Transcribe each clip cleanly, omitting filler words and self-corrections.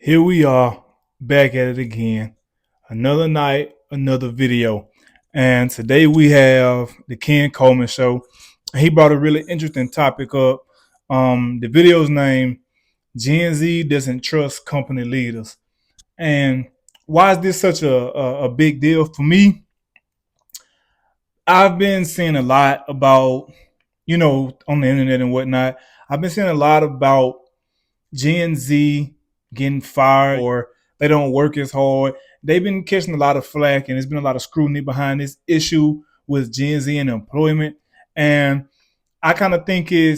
Here we are, back at it again. Another night, another video. And today we have the Ken Coleman Show. He brought a really interesting topic up. The video's name, Gen Z Doesn't Trust Company Leaders. And why is this such a big deal for me? I've been seeing a lot about, on the internet and whatnot. I've been seeing a lot about Gen Z getting fired or they don't work as hard. They've been catching a lot of flack and there's been a lot of scrutiny behind this issue with Gen Z and employment. And I kind of think I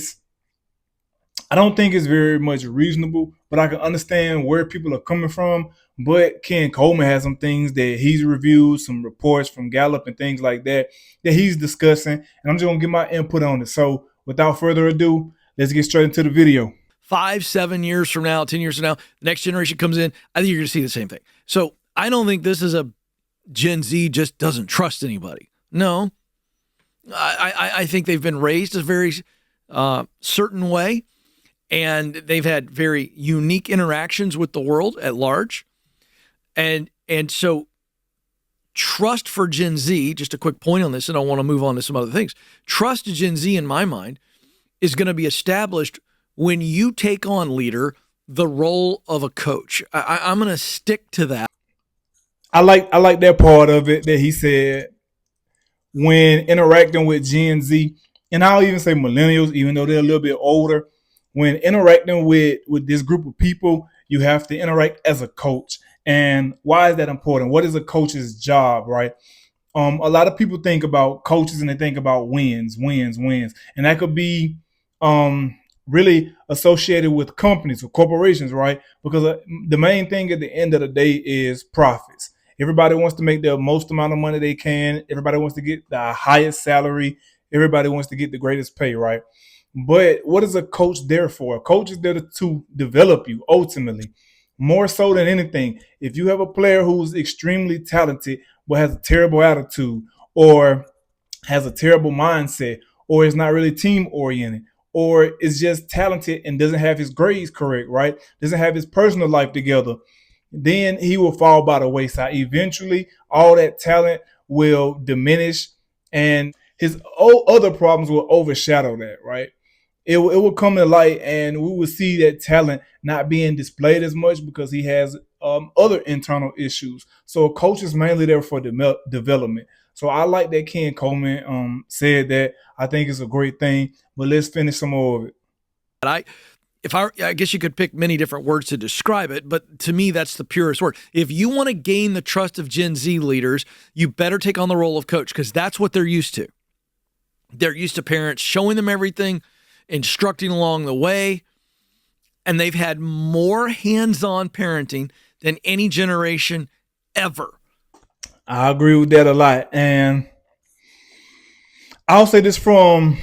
don't think it's very much reasonable, but I can understand where people are coming from. But Ken Coleman has some things that he's reviewed, some reports from Gallup and things like that that he's discussing. And I'm just gonna get my input on it. So without further ado, let's get straight into the video. 5, 7 years from now, 10 years from now, the next generation comes in, I think you're going to see the same thing. So I don't think this is a Gen Z just doesn't trust anybody. No, I think they've been raised a very certain way, and they've had very unique interactions with the world at large. And so trust for Gen Z, just a quick point on this, and I want to move on to some other things. Trust to Gen Z, in my mind, is going to be established when you take on, leader, the role of a coach. I'm going to stick to that. I like that part of it that he said when interacting with Gen Z, and I'll even say millennials, even though they're a little bit older. When interacting with this group of people, you have to interact as a coach. And why is that important? What is a coach's job, right? A lot of people think about coaches and they think about wins, and that could be really associated with companies or corporations, right? Because the main thing at the end of the day is profits. Everybody wants to make the most amount of money they can. Everybody wants to get the highest salary. Everybody wants to get the greatest pay, right? But what is a coach there for? A coach is there to develop you ultimately, more so than anything. If you have a player who's extremely talented but has a terrible attitude or has a terrible mindset or is not really team oriented or is just talented and doesn't have his grades correct, right? Doesn't have his personal life together, then he will fall by the wayside. Eventually, all that talent will diminish and his other problems will overshadow that, right? It will come to light and we will see that talent not being displayed as much because he has other internal issues. So a coach is mainly there for development. So I like that Ken Coleman said that. I think it's a great thing. But let's finish some more of it. I guess you could pick many different words to describe it, but to me, that's the purest word. If you want to gain the trust of Gen Z leaders, you better take on the role of coach because that's what they're used to. They're used to parents showing them everything, instructing along the way, and they've had more hands-on parenting than any generation ever. I agree with that a lot. And I'll say this from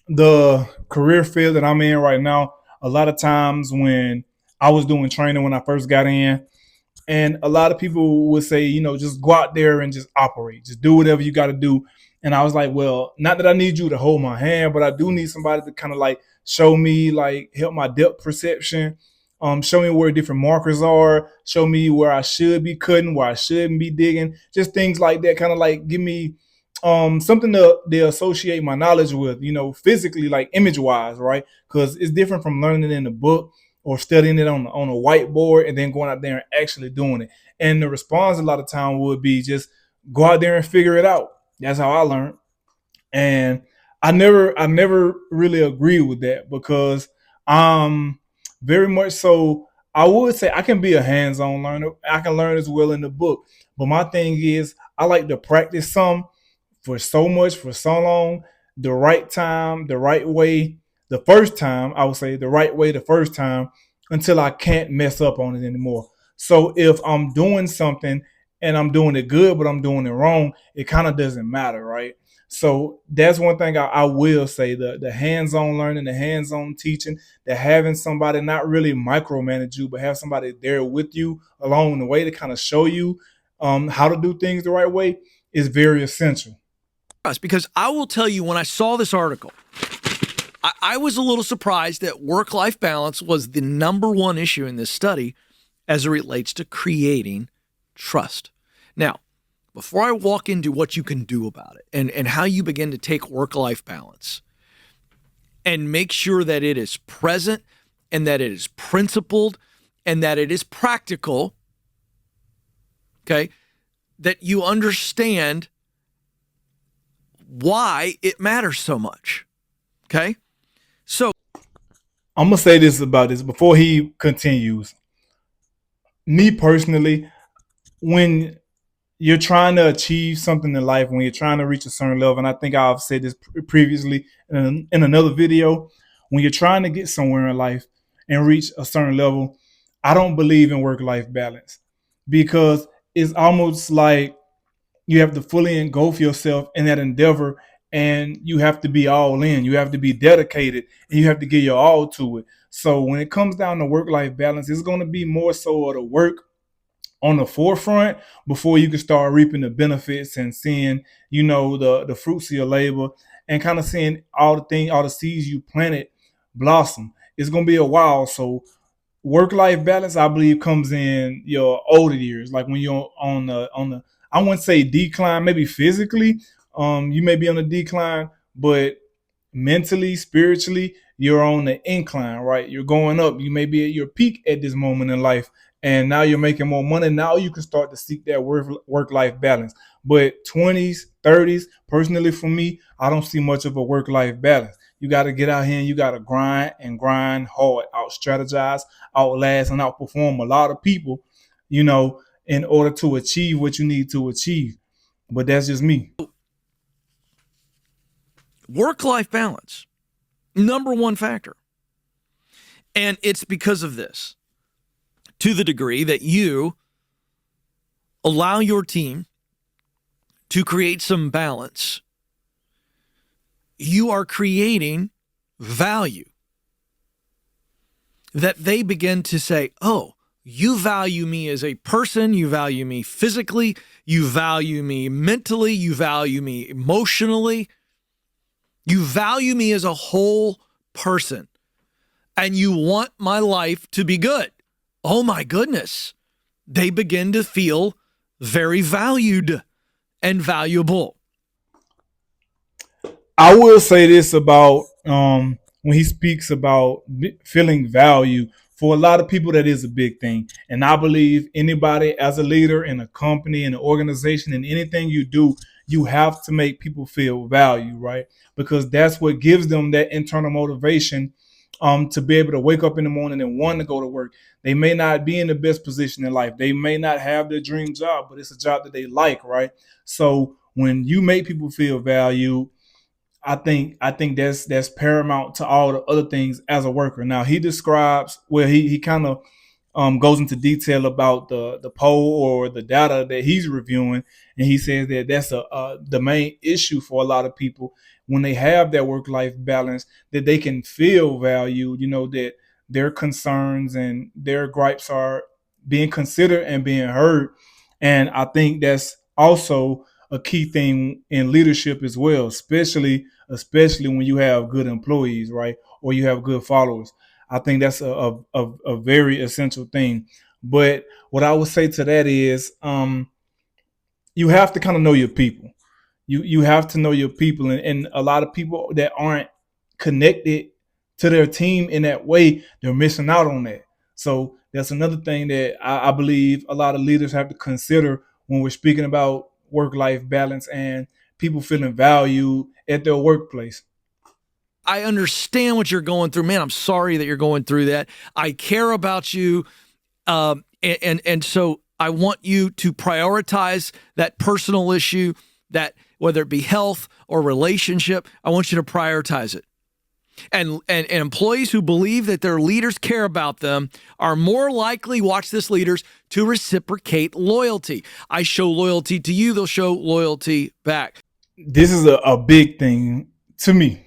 the career field that I'm in right now. A lot of times when I was doing training when I first got in, and a lot of people would say, just go out there and just operate, just do whatever you got to do. And I was like, well, not that I need you to hold my hand, but I do need somebody to kind of like show me, like help my depth perception, show me where different markers are, show me where I should be cutting, where I shouldn't be digging, just things like that, kind of like give me something to associate my knowledge with, physically, like image wise, right? Because it's different from learning it in a book or studying it on a whiteboard and then going out there and actually doing it. And the response a lot of time would be just go out there and figure it out. That's how I learned. And I never really agree with that because very much so I would say I can be a hands-on learner. I can learn as well in the book. But my thing is I like to practice some for so much, for so long, the right time, the right way, the first time, I would say the right way the first time until I can't mess up on it anymore. So if I'm doing something and I'm doing it good, but I'm doing it wrong, it kind of doesn't matter, right? So that's one thing I will say, the hands-on learning, the hands-on teaching, the having somebody not really micromanage you, but have somebody there with you along the way to kind of show you how to do things the right way is very essential. Because I will tell you, when I saw this article, I was a little surprised that work-life balance was the number one issue in this study. as it relates to creating trust. Now, before I walk into what you can do about it and how you begin to take work life balance and make sure that it is present and that it is principled and that it is practical, okay, that you understand why it matters so much, okay? So, I'm gonna say this about this before he continues. Me personally, when you're trying to achieve something in life, when you're trying to reach a certain level, and I think I've said this previously in another video, when you're trying to get somewhere in life and reach a certain level, I don't believe in work-life balance because it's almost like you have to fully engulf yourself in that endeavor and you have to be all in. You have to be dedicated and you have to give your all to it. So when it comes down to work-life balance, it's going to be more so of the work on the forefront before you can start reaping the benefits and seeing, the fruits of your labor and kind of seeing all the seeds you planted blossom. It's gonna be a while. So work life balance, I believe, comes in your older years, like when you're on the I wouldn't say decline, maybe physically, you may be on the decline, but mentally, spiritually, you're on the incline, right? You're going up. You may be at your peak at this moment in life, and now you're making more money. Now you can start to seek that work life balance. But 20s, 30s, personally for me, I don't see much of a work life balance. You got to get out here and you got to grind and grind hard, out strategize, outlast, and outperform a lot of people, in order to achieve what you need to achieve. But that's just me. work life balance, number one factor. And it's because of this, to the degree that you allow your team to create some balance, you are creating value that they begin to say, oh, you value me as a person, you value me physically, you value me mentally, you value me emotionally, you value me as a whole person, and you want my life to be good. Oh my goodness. They begin to feel very valued and valuable. I will say this about when he speaks about feeling value. For a lot of people, that is a big thing, and I believe anybody as a leader in a company, in an organization, in anything you do, you have to make people feel value, right? Because that's what gives them that internal motivation to be able to wake up in the morning and want to go to work. They may not be in the best position in life. They may not have their dream job, but it's a job that they like, right? So when you make people feel valued, I think that's paramount to all the other things as a worker. Now he describes where he kind of goes into detail about the poll or the data that he's reviewing, and he says that that's the main issue for a lot of people when they have that work life balance, that they can feel valued. That their concerns and their gripes are being considered and being heard, and I think that's also a key thing in leadership as well, especially when you have good employees, right, or you have good followers. I think that's a very essential thing. But what I would say to that is, you have to kind of know your people. You have to know your people, and a lot of people that aren't connected to their team in that way, they're missing out on that. So that's another thing that I believe a lot of leaders have to consider when we're speaking about work life balance and people feeling valued at their workplace. I understand what you're going through. Man, I'm sorry that you're going through that. I care about you. And so I want you to prioritize that personal issue, that whether it be health or relationship, I want you to prioritize it. And employees who believe that their leaders care about them are more likely, watch this, leaders, to reciprocate loyalty. I show loyalty to you, they'll show loyalty back. This is a big thing to me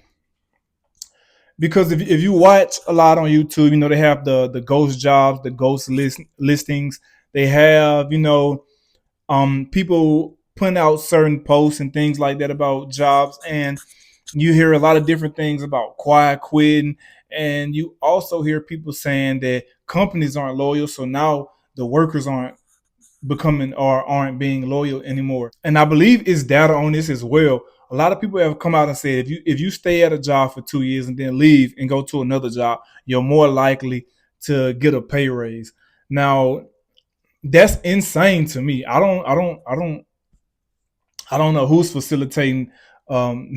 because if you watch a lot on YouTube, they have the ghost jobs, the listings. They have people putting out certain posts and things like that about jobs, and you hear a lot of different things about quiet quitting, and you also hear people saying that companies aren't loyal, so now the workers aren't becoming or aren't being loyal anymore. And I believe it's data on this as well. A lot of people have come out and said if you stay at a job for 2 years and then leave and go to another job, you're more likely to get a pay raise. Now that's insane to me. I don't know who's facilitating um,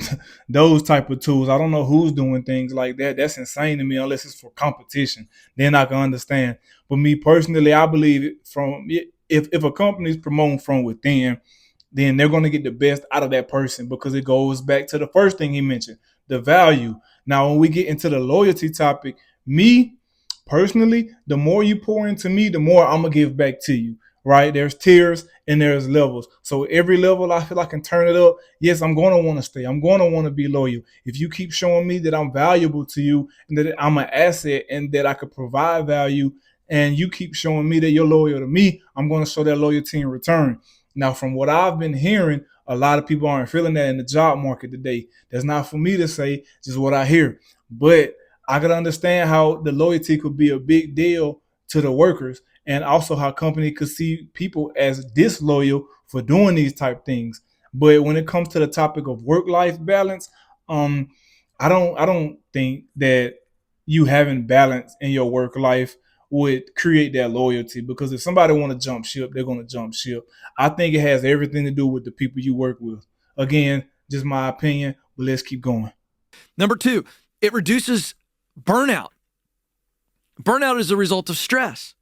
those type of tools. I don't know who's doing things like that. That's insane to me. Unless it's for competition, then I can understand. But me personally, I believe from if a company is promoting from within, then they're going to get the best out of that person because it goes back to the first thing he mentioned, the value. Now, when we get into the loyalty topic, me personally, the more you pour into me, the more I'm gonna give back to you. Right? There's tiers and there's levels. So every level I feel I can turn it up. Yes, I'm gonna want to stay. I'm gonna want to be loyal. If you keep showing me that I'm valuable to you and that I'm an asset and that I could provide value, and you keep showing me that you're loyal to me, I'm gonna show that loyalty in return. Now, from what I've been hearing, a lot of people aren't feeling that in the job market today. That's not for me to say, just what I hear. But I can understand how the loyalty could be a big deal to the workers, and also how company could see people as disloyal for doing these type things. But when it comes to the topic of work life balance, um, I don't think that you having balance in your work life would create that loyalty, because if somebody want to jump ship, they're going to jump ship. I think it has everything to do with the people you work with. Again, just my opinion, but let's keep going. Number two, it reduces burnout. Burnout is a result of stress.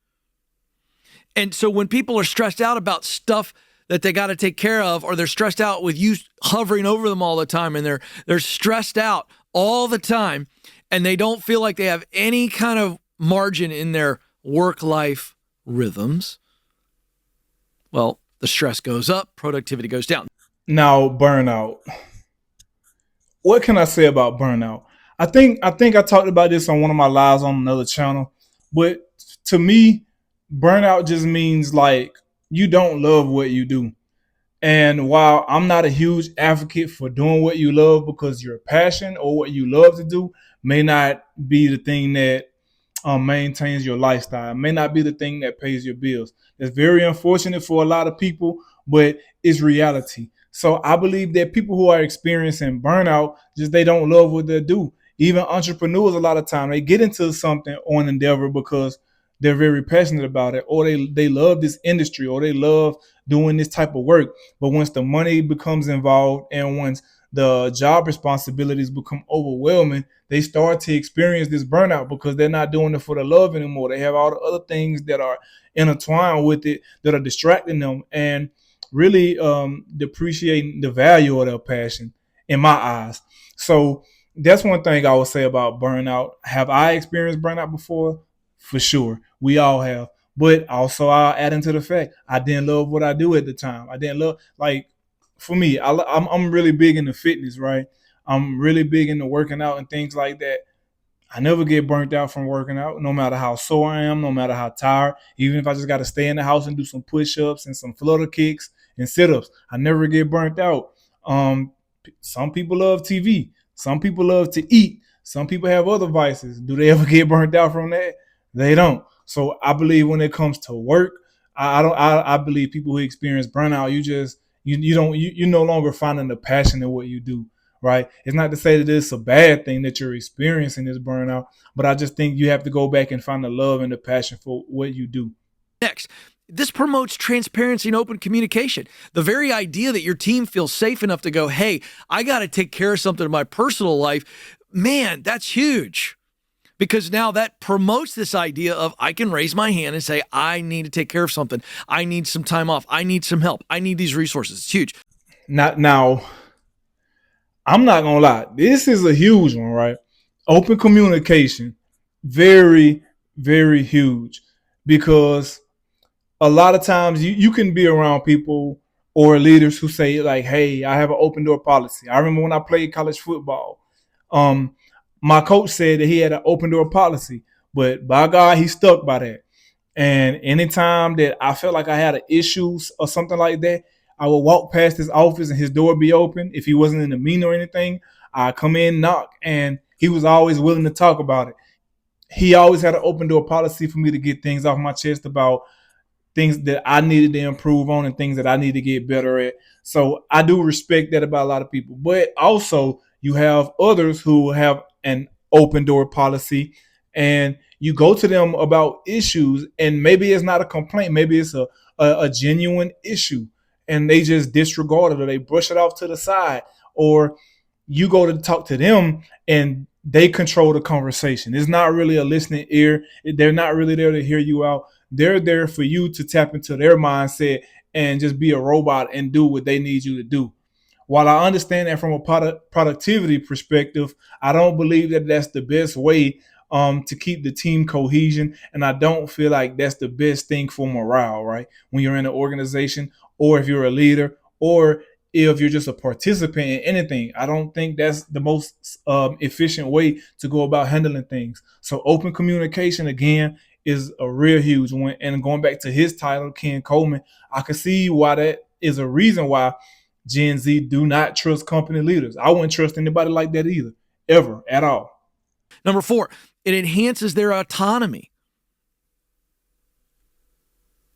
And so when people are stressed out about stuff that they got to take care of, or they're stressed out with you hovering over them all the time, and they're stressed out all the time, and they don't feel like they have any kind of margin in their work-life rhythms, well, the stress goes up, productivity goes down. Now, burnout. What can I say about burnout? I think I talked about this on one of my lives on another channel, but to me, burnout just means like you don't love what you do. And while I'm not a huge advocate for doing what you love, because your passion or what you love to do may not be the thing that maintains your lifestyle. It may not be the thing that pays your bills. It's very unfortunate for a lot of people, but it's reality. So I believe that people who are experiencing burnout, just they don't love what they do. Even entrepreneurs, a lot of time, they get into something or an endeavor because they're very passionate about it, or they love this industry, or they love doing this type of work. But once the money becomes involved and once the job responsibilities become overwhelming, they start to experience this burnout because they're not doing it for the love anymore. They have all the other things that are intertwined with it that are distracting them and really depreciating the value of their passion in my eyes. So that's one thing I would say about burnout. Have I experienced burnout before? For sure. We all have. But also, I'll add into the fact I didn't love what I do at the time. I didn't love, like, for me, I'm really big into fitness, right? I'm really big into working out and things like that. I never get burnt out from working out, no matter how sore I am, no matter how tired. Even if I just got to stay in the house and do some push-ups and some flutter kicks and sit-ups, I never get burnt out. Um, some people love TV. Some people love to eat. Some people have other vices. Do they ever get burnt out from that? They don't. So I believe when it comes to work, I don't. I believe people who experience burnout, you don't you no longer finding the passion in what you do, right? It's not to say that it's a bad thing that you're experiencing this burnout, but I just think you have to go back and find the love and the passion for what you do. Next, this promotes transparency and open communication. The very idea that your team feels safe enough to go, hey, I got to take care of something in my personal life, man, that's huge. Because now that promotes this idea of I can raise my hand and say, I need to take care of something. I need some time off. I need some help. I need these resources. It's huge. Not now, I'm not gonna lie. This is a huge one, right? Open communication, very, very huge, because a lot of times you can be around people or leaders who say like, hey, I have an open door policy. I remember when I played college football, um, my coach said that he had an open door policy, but by God, he stuck by that. And anytime that I felt like I had an issues or something like that, I would walk past his office and his door would be open. If he wasn't in a meeting or anything, I come in, knock, and he was always willing to talk about it. He always had an open door policy for me to get things off my chest about things that I needed to improve on and things that I need to get better at. So I do respect that about a lot of people. But also, you have others who have an open door policy, and you go to them about issues, and maybe it's not a complaint, maybe it's a genuine issue, and they just disregard it or they brush it off to the side, or you go to talk to them and they control the conversation. It's not really a listening ear. They're not really there to hear you out. They're there for you to tap into their mindset and just be a robot and do what they need you to do. While I understand that from a productivity perspective, I don't believe that that's the best way to keep the team cohesion. And I don't feel like that's the best thing for morale, right? When you're in an organization, or if you're a leader, or if you're just a participant in anything, I don't think that's the most efficient way to go about handling things. So open communication, again, is a real huge one. And going back to his title, Ken Coleman, I can see why that is a reason why Gen Z do not trust company leaders. I wouldn't trust anybody like that either, ever, at all. Number 4, it enhances their autonomy.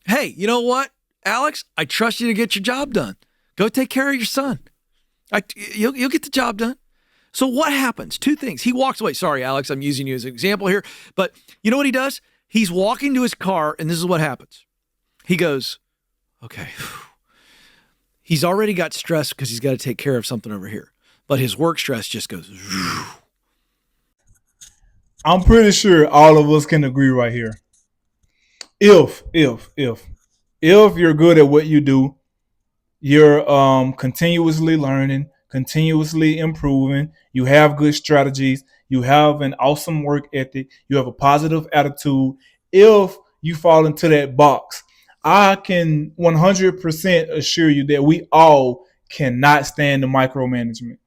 Hey, you know what, Alex? I trust you to get your job done. Go take care of your son. You'll get the job done. So what happens? 2 things. He walks away. Sorry, Alex, I'm using you as an example here. But you know what he does? He's walking to his car, and this is what happens. He goes, okay. He's already got stress because he's got to take care of something over here. But his work stress just goes. I'm pretty sure all of us can agree right here. If you're good at what you do, you're continuously learning, continuously improving, you have good strategies, you have an awesome work ethic, you have a positive attitude. If you fall into that box, I can 100% assure you that we all cannot stand the micromanagement.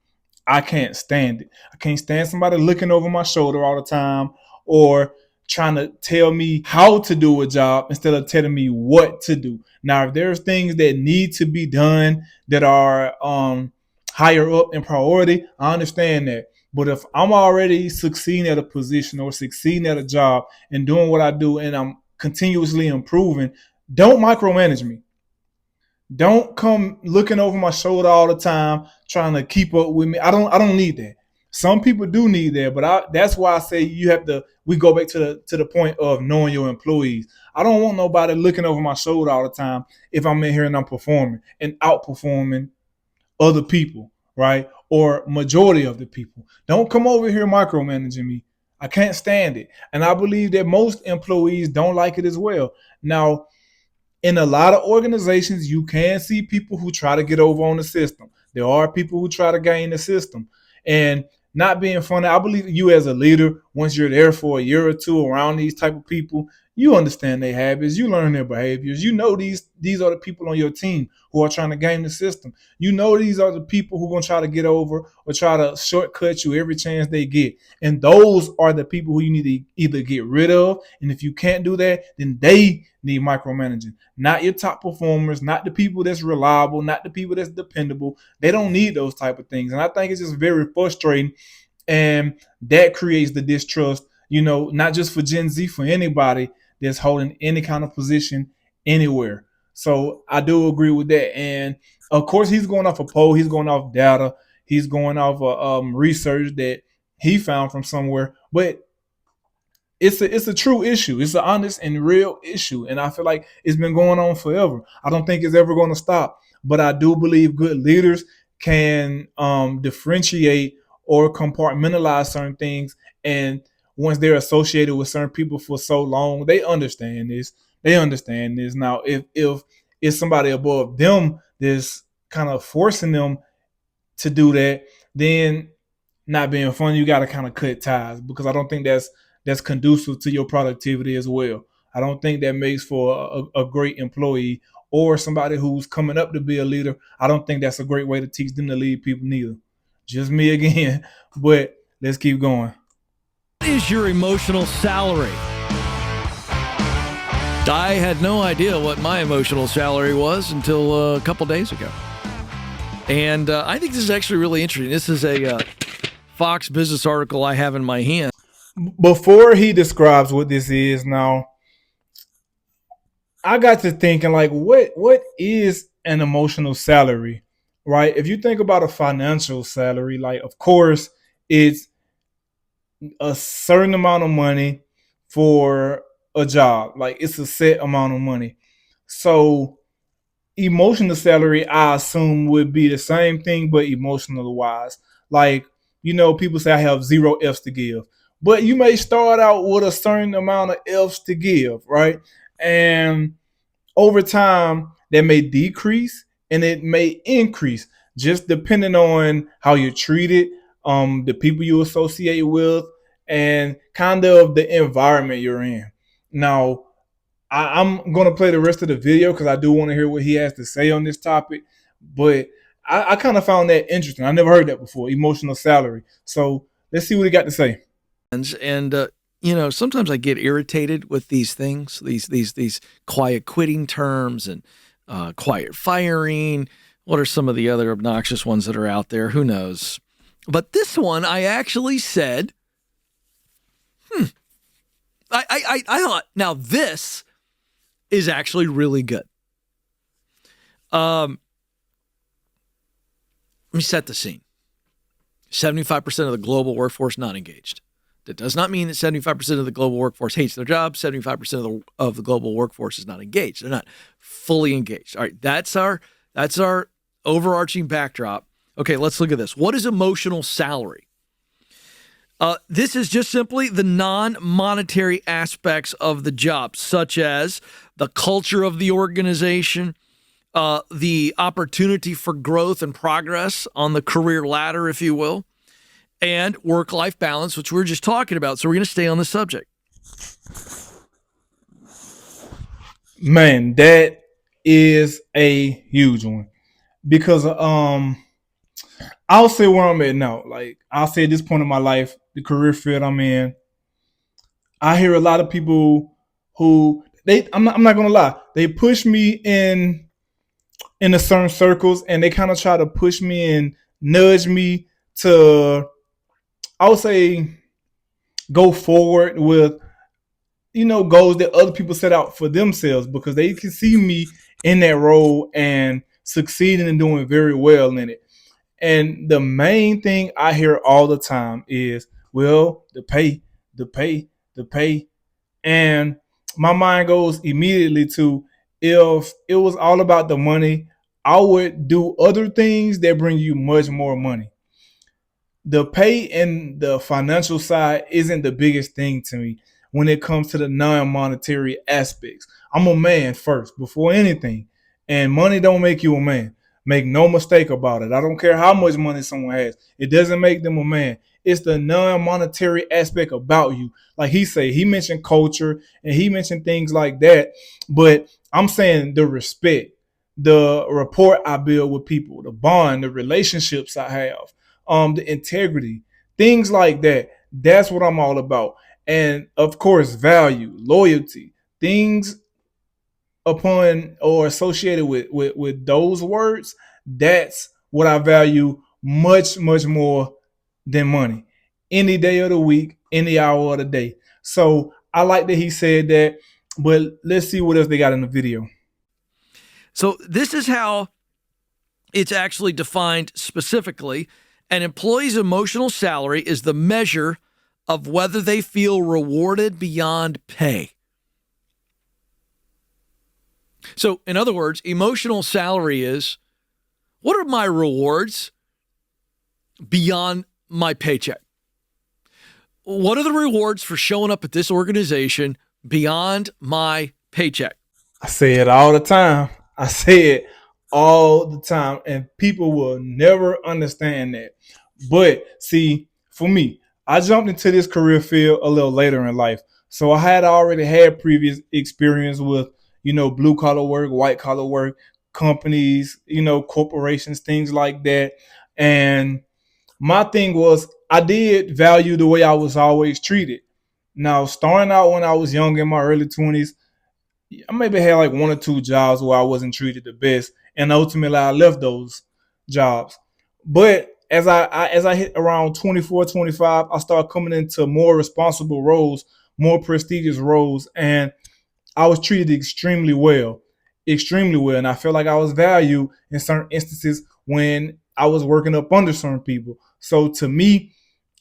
I can't stand it. I can't stand somebody looking over my shoulder all the time, or trying to tell me how to do a job instead of telling me what to do. Now, if there's things that need to be done that are higher up in priority, I understand that. But if I'm already succeeding at a position or succeeding at a job and doing what I do, and I'm continuously improving, don't micromanage me. Don't come looking over my shoulder all the time trying to keep up with me. I don't need that. Some people do need that, but that's why I say you have to. We go back to the point of knowing your employees. I don't want nobody looking over my shoulder all the time if I'm in here and I'm performing and outperforming other people, right? Or majority of the people. Don't come over here micromanaging me. I can't stand it. And I believe that most employees don't like it as well. Now, in a lot of organizations, you can see people who try to get over on the system. There are people who try to gain the system. And not being funny, I believe you as a leader, once you're there for a year or two around these type of people, you understand their habits, you learn their behaviors. You know these are the people on your team who are trying to game the system. You know these are the people who are going to try to get over or try to shortcut you every chance they get. And those are the people who you need to either get rid of. And if you can't do that, then they need micromanaging. Not your top performers, not the people that's reliable, not the people that's dependable. They don't need those type of things. And I think it's just very frustrating. And that creates the distrust, not just for Gen Z, for anybody that's holding any kind of position anywhere. So I do agree with that. And of course, he's going off a poll, he's going off data, he's going off research that he found from somewhere. But it's a true issue. It's an honest and real issue, and I feel like it's been going on forever. I don't think it's ever going to stop. But I do believe good leaders can differentiate or compartmentalize certain things, and once they're associated with certain people for so long, they understand this. They understand this. Now, if it's somebody above them that's kind of forcing them to do that, then not being funny, you got to kind of cut ties, because I don't think that's conducive to your productivity as well. I don't think that makes for a great employee or somebody who's coming up to be a leader. I don't think that's a great way to teach them to lead people neither. Just me again, but let's keep going. What is your emotional salary? I had no idea what my emotional salary was until a couple days ago. And I think this is actually really interesting. This is a Fox Business article I have in my hand. Before he describes what this is now, I got to thinking like what is an emotional salary, right? If you think about a financial salary, like of course it's a certain amount of money for a job. Like it's a set amount of money. So emotional salary, I assume, would be the same thing, but emotional wise. Like, people say I have zero F's to give. But you may start out with a certain amount of F's to give, right? And over time, that may decrease and it may increase, just depending on how you're treated, the people you associate with, and kind of the environment you're in. Now, I'm gonna play the rest of the video because I do want to hear what he has to say on this topic. But I kind of found that interesting. I never heard that before. Emotional salary. So let's see what he got to say. And sometimes I get irritated with these things, these quiet quitting terms and quiet firing. What are some of the other obnoxious ones that are out there? Who knows? But this one, I actually said, I thought, now this is actually really good. Let me set the scene. 75% of the global workforce not engaged. That does not mean that 75% of the global workforce hates their job. 75% of the global workforce is not engaged. They're not fully engaged. All right, that's our overarching backdrop. Okay, let's look at this. What is emotional salary? This is just simply the non-monetary aspects of the job, such as the culture of the organization, the opportunity for growth and progress on the career ladder, if you will, and work-life balance, which we were just talking about. So we're going to stay on the subject. Man, that is a huge one because I'll say where I'm at now. Like I'll say at this point in my life, the career field I'm in, I hear a lot of people who I'm not gonna lie, they push me in a certain circles and they kind of try to push me and nudge me to, I would say, go forward with goals that other people set out for themselves because they can see me in that role and succeeding and doing very well in it. And the main thing I hear all the time is, well, the pay. And my mind goes immediately to, if it was all about the money, I would do other things that bring you much more money. The pay and the financial side isn't the biggest thing to me when it comes to the non-monetary aspects. I'm a man first before anything, and money don't make you a man. Make no mistake about it. I don't care how much money someone has. It doesn't make them a man. It's the non-monetary aspect about you. Like he mentioned culture and he mentioned things like that. But I'm saying the respect, the rapport I build with people, the bond, the relationships I have, the integrity, things like that. That's what I'm all about. And of course, value, loyalty, things upon or associated with those words. That's what I value much, much more than money. Any day of the week, any hour of the day. So I like that he said that. But let's see what else they got in the video. So this is how it's actually defined specifically. An employee's emotional salary is the measure of whether they feel rewarded beyond pay. So, in other words, emotional salary is, what are my rewards beyond my paycheck? What are the rewards for showing up at this organization beyond my paycheck? I say it all the time. I say it all the time, and people will never understand that. But see, for me, I jumped into this career field a little later in life, so I had already had previous experience with blue collar work, white collar work, companies, corporations, things like that. And my thing was, I did value the way I was always treated. Now, starting out when I was young in my early 20s, I maybe had like one or two jobs where I wasn't treated the best, and ultimately I left those jobs. But as I hit around 24, 25, I started coming into more responsible roles, more prestigious roles, and I was treated extremely well, and I felt like I was valued in certain instances when I was working up under certain people. So to me,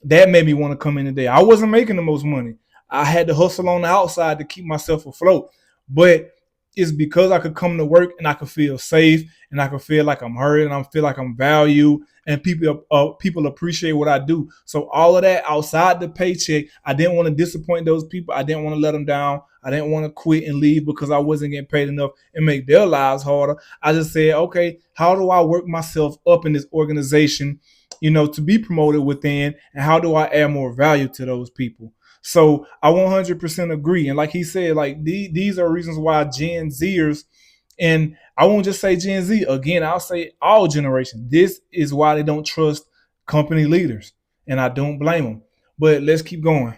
that made me want to come in today. I wasn't making the most money. I had to hustle on the outside to keep myself afloat. But it's because I could come to work and I could feel safe and I could feel like I'm heard and I feel like I'm valued and people appreciate what I do. So all of that outside the paycheck, I didn't want to disappoint those people. I didn't want to let them down. I didn't want to quit and leave because I wasn't getting paid enough and make their lives harder. I just said, okay, how do I work myself up in this organization, to be promoted within, and how do I add more value to those people? So I 100% agree. And like he said, like these are reasons why Gen Zers, and I won't just say Gen Z, again, I'll say all generations. This is why they don't trust company leaders. And I don't blame them. But let's keep going.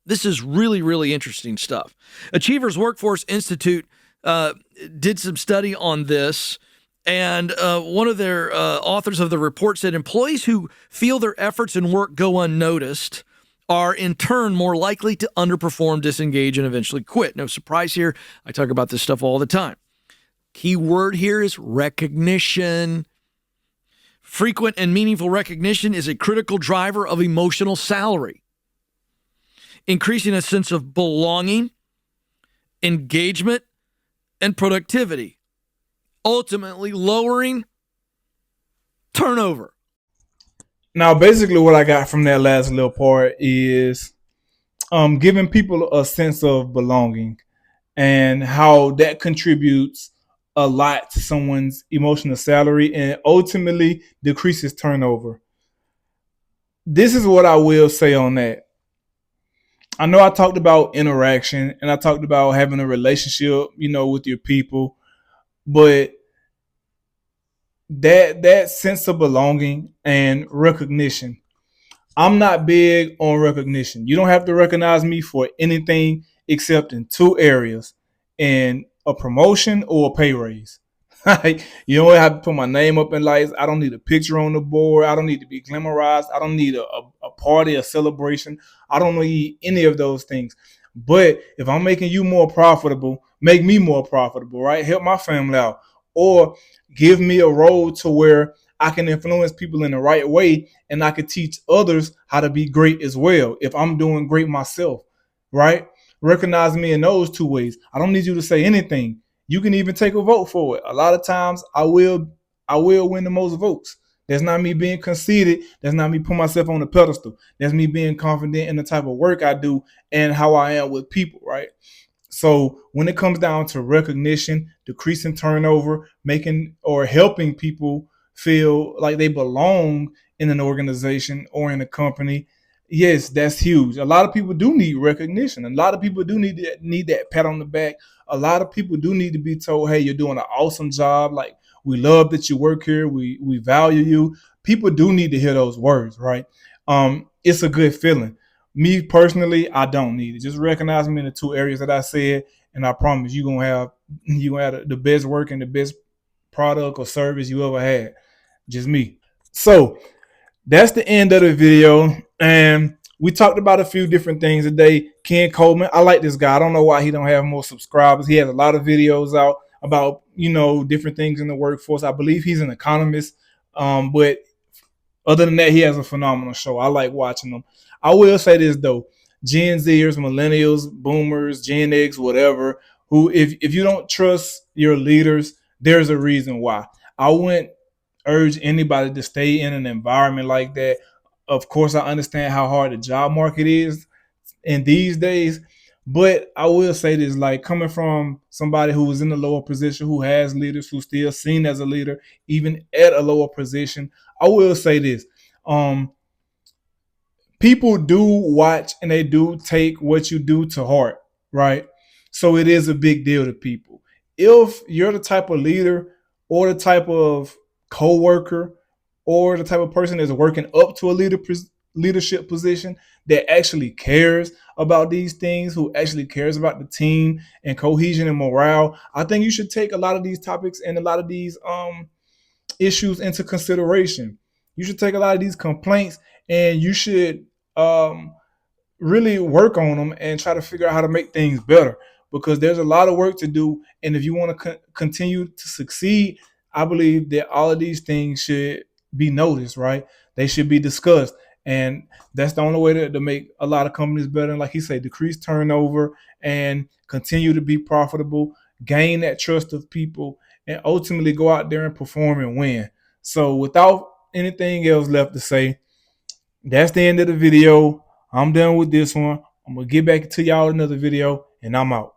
This is really, really interesting stuff. Achievers Workforce Institute did some study on this, and one of their authors of the report said employees who feel their efforts and work go unnoticed are in turn more likely to underperform, disengage, and eventually quit. No surprise here. I talk about this stuff all the time. Key word here is recognition. Frequent and meaningful recognition is a critical driver of emotional salary, increasing a sense of belonging, engagement, and productivity, ultimately lowering turnover. Now, basically, what I got from that last little part is giving people a sense of belonging and how that contributes a lot to someone's emotional salary and ultimately decreases turnover. This is what I will say on that. I know I talked about interaction and I talked about having a relationship, with your people, but that sense of belonging and recognition, I'm not big on recognition. You don't have to recognize me for anything except in two areas: in a promotion or a pay raise. You don't have to put my name up in lights. I don't need a picture on the board. I don't need to be glamorized. I don't need a party, a celebration. I don't need any of those things. But if I'm making you more profitable, make me more profitable, right? Help my family out. Or give me a role to where I can influence people in the right way and I could teach others how to be great as well if I'm doing great myself, right? Recognize me in those two ways. I don't need you to say anything. You can even take a vote for it. A lot of times I will win the most votes. That's not me being conceited. That's not me putting myself on the pedestal. That's me being confident in the type of work I do and how I am with people, right? So when it comes down to recognition, decreasing turnover, making or helping people feel like they belong in an organization or in a company, yes, that's huge. A lot of people do need recognition. A lot of people do need that pat on the back. A lot of people do need to be told, "Hey, you're doing an awesome job. Like we love that you work here. We value you." People do need to hear those words, right? It's a good feeling. Me personally, I don't need it. Just recognize me in the two areas that I said, and I promise you gonna have the best work and the best product or service you ever had. Just me. So that's the end of the video. And we talked about a few different things today. Ken Coleman, I like this guy. I don't know why he don't have more subscribers. He has a lot of videos out about different things in the workforce. I believe he's an economist. But other than that, he has a phenomenal show. I like watching them. I will say this though: Gen Zers, millennials, boomers, Gen X, whatever. Who, if you don't trust your leaders, there's a reason why. I wouldn't urge anybody to stay in an environment like that. Of course, I understand how hard the job market is in these days, but I will say this: like coming from somebody who was in a lower position, who has leaders, who's still seen as a leader, even at a lower position, I will say this: um, people do watch and they do take what you do to heart, right? So it is a big deal to people. If you're the type of leader or the type of coworker or the type of person that's working up to a leadership position that actually cares about these things, who actually cares about the team and cohesion and morale, I think you should take a lot of these topics and a lot of these issues into consideration. You should take a lot of these complaints and you should um, really work on them and try to figure out how to make things better, because there's a lot of work to do. And if you want to continue to succeed, I believe that all of these things should be noticed, right? They should be discussed. And that's the only way to make a lot of companies better. And like he said, decrease turnover and continue to be profitable, gain that trust of people, and ultimately go out there and perform and win. So without anything else left to say, that's the end of the video. I'm done with this one. I'm gonna get back to y'all another video, and I'm out.